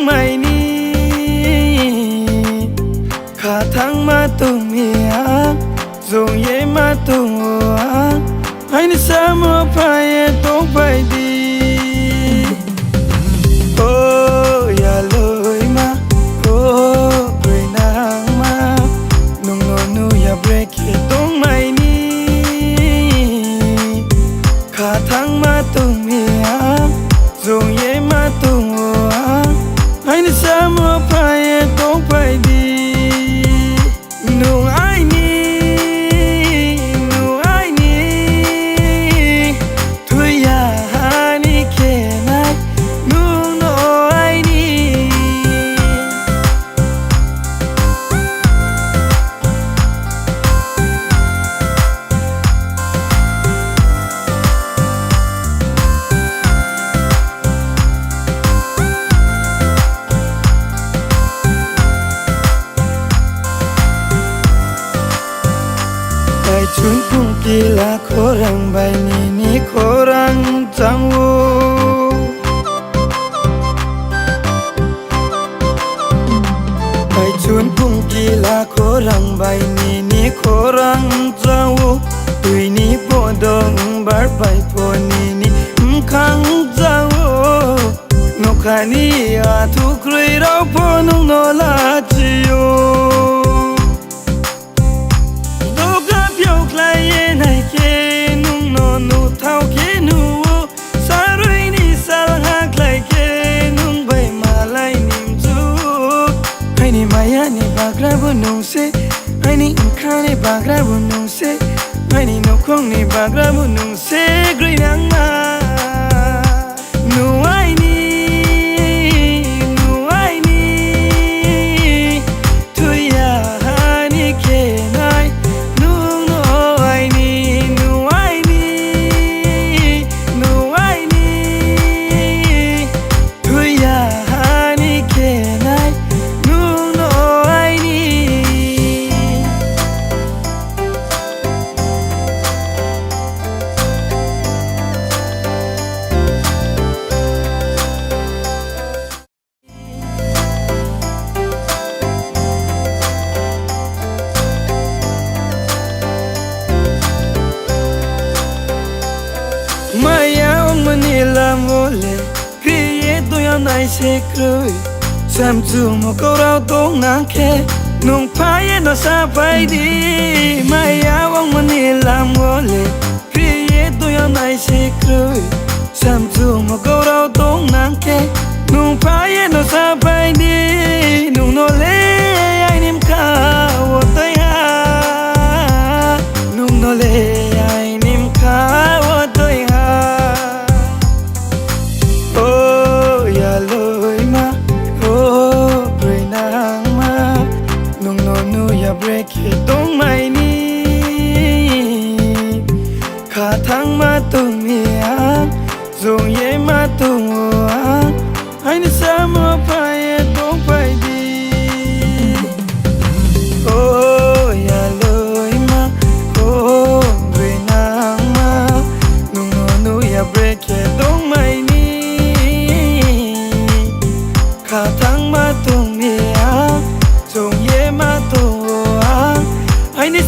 ไม่นี้ขาทั้งมาตุงเมียจงเย่มาตุงหัวให้นิสามัวพายตกไปดีโอ้อย่าเลยมาโอ้เรยนางมานุ่งโนนูอย่าเบรกตรงไม่นี้ขาทั้งมาตุงเมียจงเย่มาตุงหัวให้นิสามัวพายตกไปดีนุ่งไอ้นี่นุ่งไอ้นี่ทุยยาหานี่แค่ไหนนุ่งโนไอ้นี่ชุนพุ่งกีฬาโครังใบนี้โครังจังวูไปชุนพุ่งกีฬาโครังใบนี้โครังจังวูตุยนี้ปวดงบาร์ใบปวนี้คังจังวูนกขานี้อาทุกรีเราพอนุงโนลาจิโยไอ้นี่อุ้งข้าในบากระบุนุ่งเสไอ้นี่นกคงในบากระบุนุ่งเสกรีนังมานูไอ้นี่นูไอ้นี่ทุยยาหานี่แค่ไหนนูโนไอ้นี่นูไอ้นี่นูไอ้นี่ทุยยาหานี่แค่ไหนนูโนไอ้นี่Manila mole, credo ya nai se krui. Samtu mo korao tong nang ke, nung paye no sa pai di. Maya wang Manila mole, credo ya nai se krui. Samtu mo korao tong nang ke, nung paye no sa pai di. Nung no le ai nim ka wo tai ha, nung no le ai nim ka wo tai ha. Break it ตรงไม่นี้ขาทั้งมาตุงเมียจงเย่มาตุงหัวให้นิสามัวพายตรงไปดีโอ้อย่าเลยมาโอ้เรยนางมานุ่งโนนูอย่า break it ตรงไม่นี้ขาทั้งมาตุงเมียจงเย่มาตุงI need